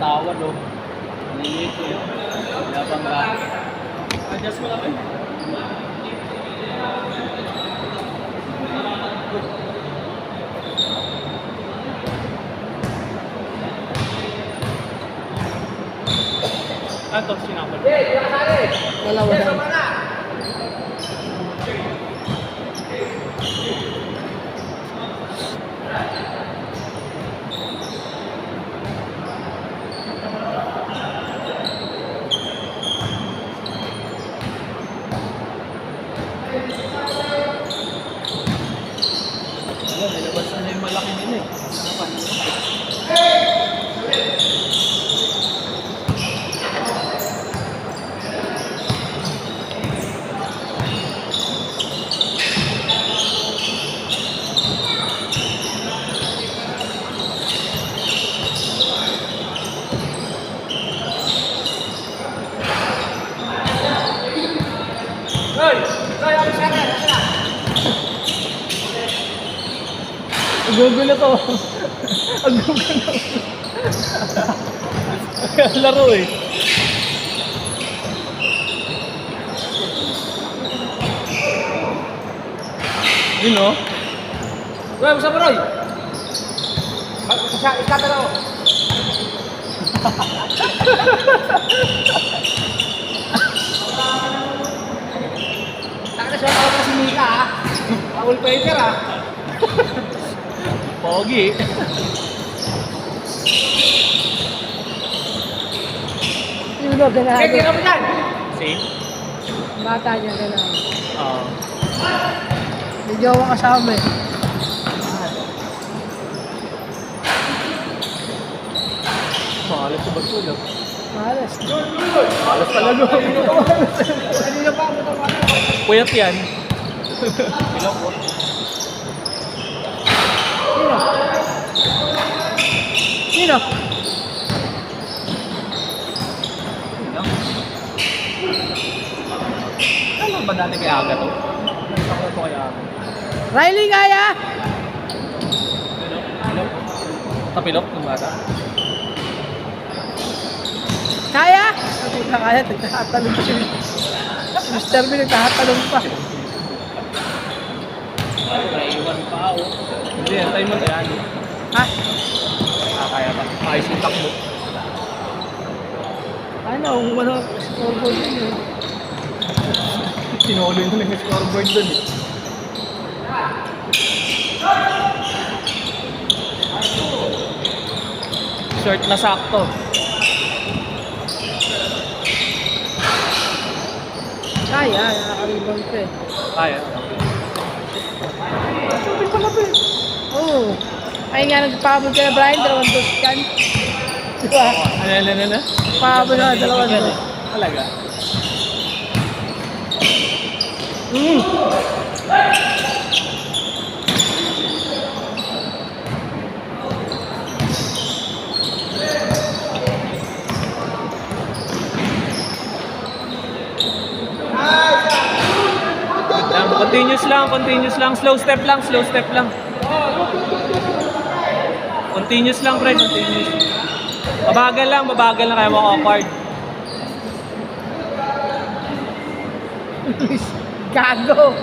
tawad oh. Nilito yun. Labang ka. Adjust mo lang eh. Ito, sinapal. Dalawa daw. Wala, nilabas na yung malaki nila eh. Sinapal. Gugulo to. Ang gugulo. Laro eh. Yun o. Roy, basta mo Roy. Iskata na ako. Taka na siya ako na si Mika ha. Paul Paper ha. Pogi. Yun o, ganahan. Kaya ka pa dyan. See? Bata niya, ganahan. Oo. May jowa kasama eh. Mahalas sa bagulog. Malas. Mahalas talaga. Kanina pa ako ito. Puyat yan. Ilang po. Sino? Sino? Ilang. Ano ba dati kay Aga to? Ano to kay Aga? Riley, kaya? Ilang po. Tapilok ng bata. Kaya? Hindi na kaya, nagtatalong pa siya. Mr. B, nagtatalong pa. Ay, naiwan pa ako. Hindi, antay mo na yan. Ha? Kaya pa. Ayos yung takbo. Ano, wala scoreboard yun eh. Sinuloy mo na yung scoreboard dun eh. Short na sakto. Kaya, nakakaribang pa eh. Kaya. Shooting pala pa eh. Oo. Ay nga, nagpahabol ka na Brian, 2 dos kan. Diba? Ano? Pahabol na, 2 dos. Talaga? Continuous lang, slow step lang. Continuous lang, pre, continuous. Mabagal lang kaya mo awkward. Gago!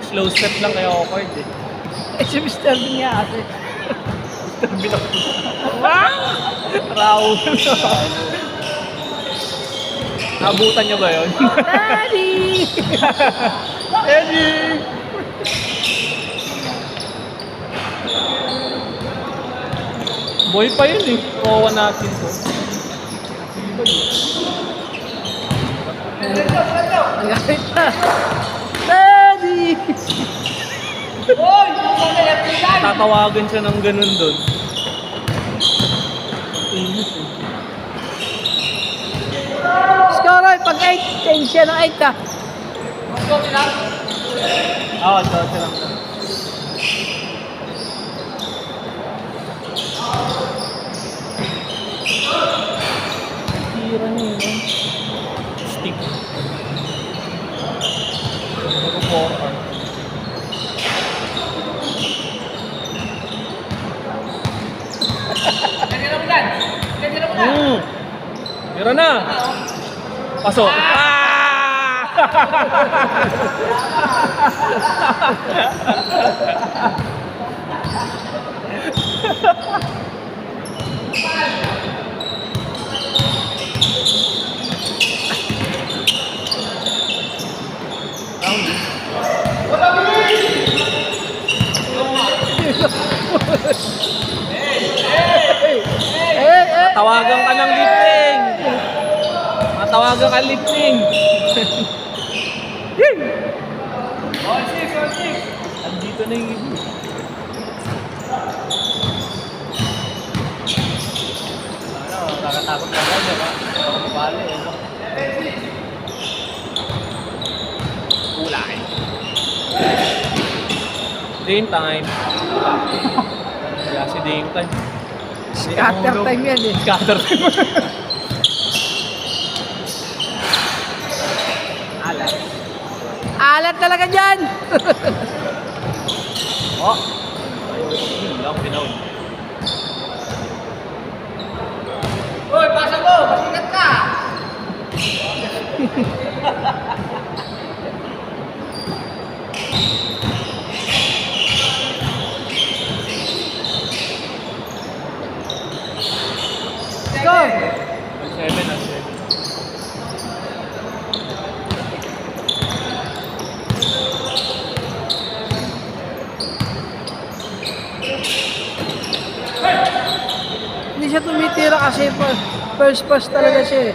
Slow step lang kaya awkward eh. Eh, si Mr. B nga kasi. Bilang. Raul. Nabutan niyo ba yun? Daddy! Eddie! Boy pa yun eh. Kawawa natin to. Nagalit na. Daddy! Tatawagan siya ng ganun doon. Score, pag 8, change siya ng 8 ah. Oo, ito lang. Tira niya yun. Stick. Nag-4 Pasok. Ah! Tawagan ka ng lifting. Matawagan ka lifting. All six. Andito na yung ibo. Ano, kakatakot ka na, diba? Bali, ano? Kulay. Dame time. Kaya si Dame time. Scatter time yan eh. Scatter time. Alat. Alat talaga dyan! Oh. Yun lang, pinaw. Hoy, pasa mo! Pasikat ka! Go! 7. Hindi siya tumitira kasi first pass talaga siya eh.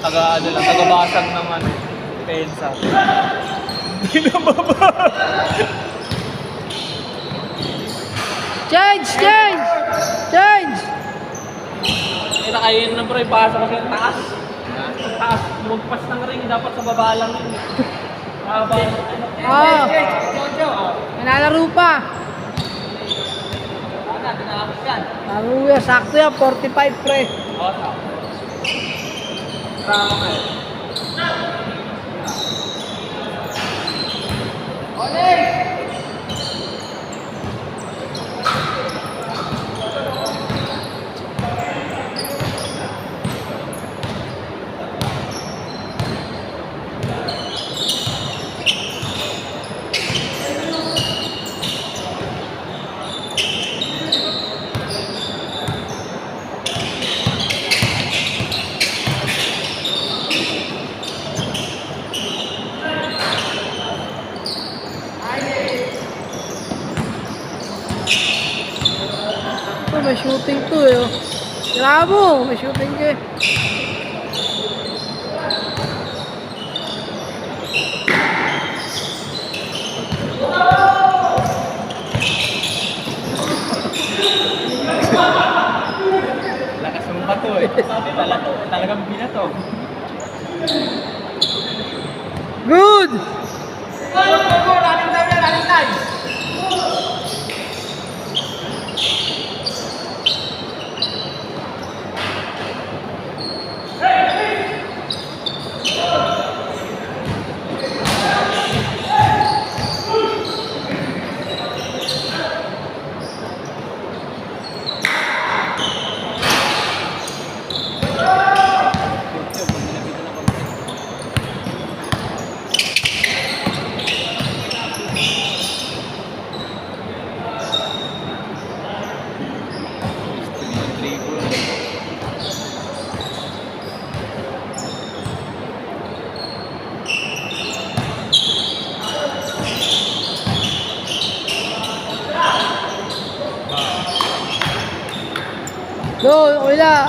Tagabasag ng ano, pensa. Hindi na baba. Change! Kayo na bro, ipasa kasi ang taas. Taas, magpas ng ring, dapat sa baba lang yun. Nanalaro pa. Laro yan, sakto yan, 45 pre. May shooting to eh. Oh. Tira mo, may shooting ka eh. Lakas ng bato eh. Talagang binato. Good! Go! Running time! Go, wala.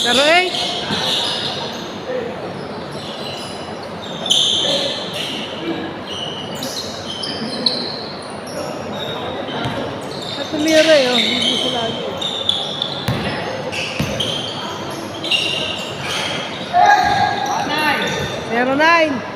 Pero 8. At tumira eh, oh. Hindi siya lagi. Pero 9.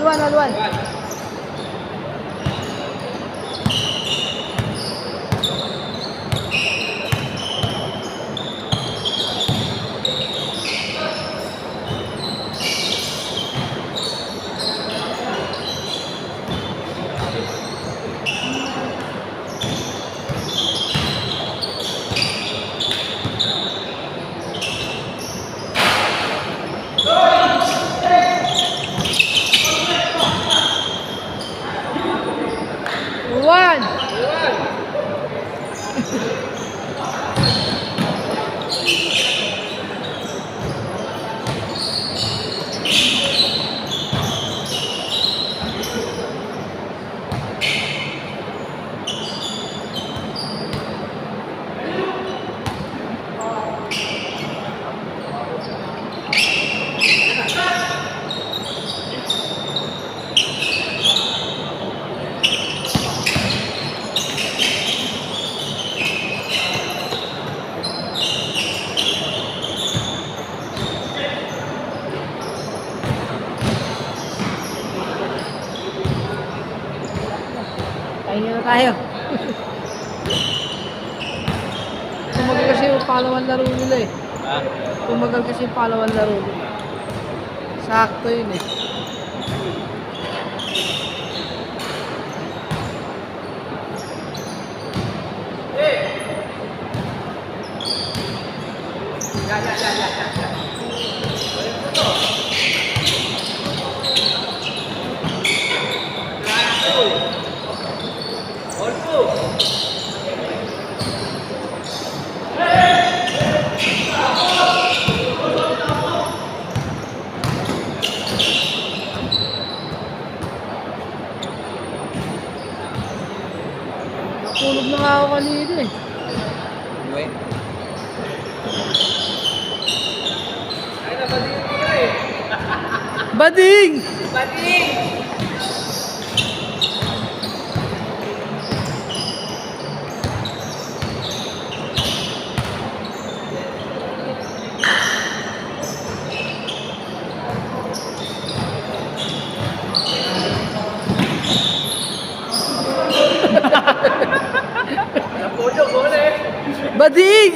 All one. One. Pahinga na tayo. Tumagal kasi yung palawan laro nila eh. Ha? Tumagal kasi yung palawan laro nila. Sakto yun eh. Tulog na nga ako kanina eh. Wait. Ay, nabading ko eh. Bading! Bading! Napuno ko eh. Bading!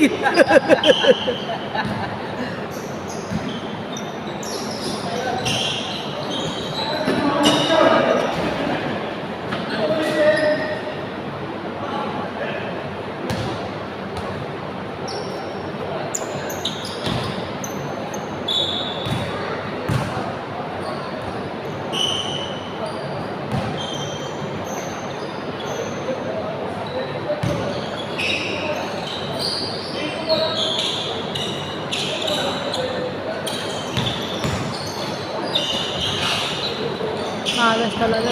Malas talaga.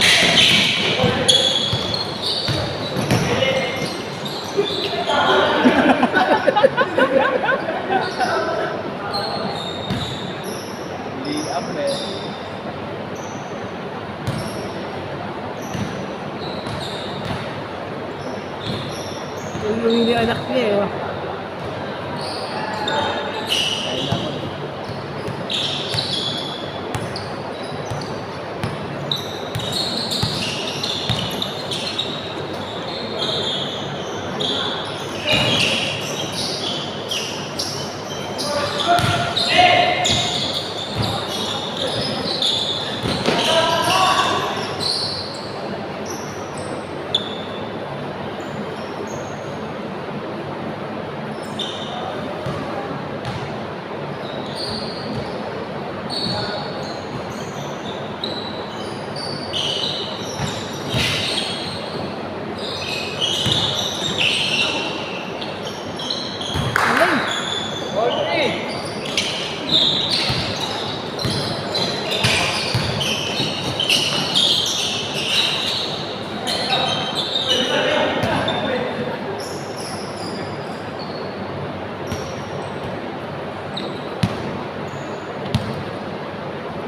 Lead up eh. Yung hindi anak niya eh. Oh.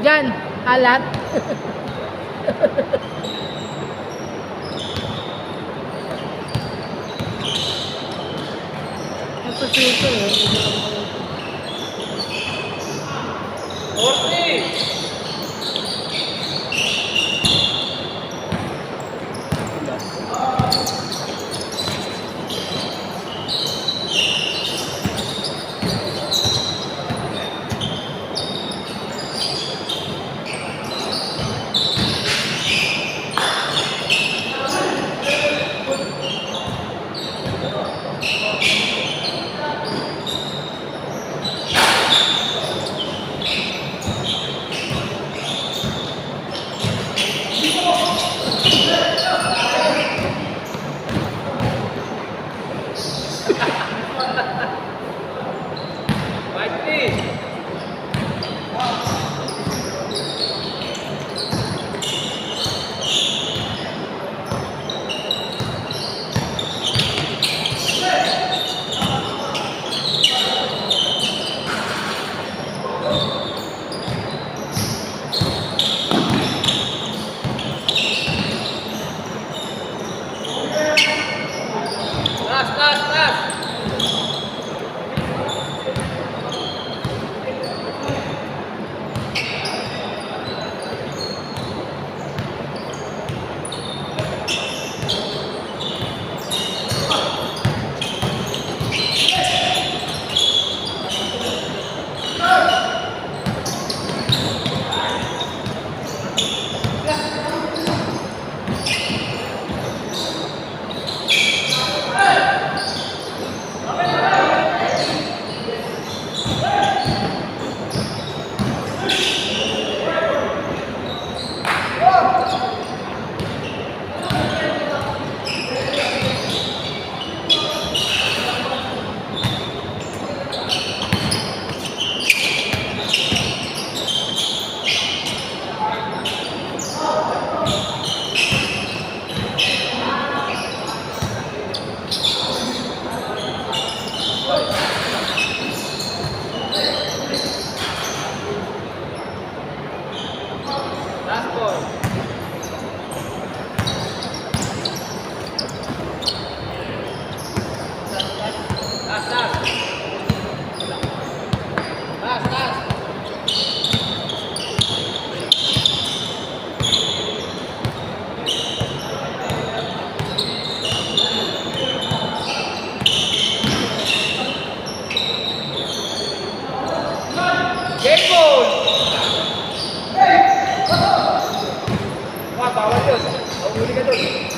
Diyan, alat. Ito sito eh. Orti! ka doon.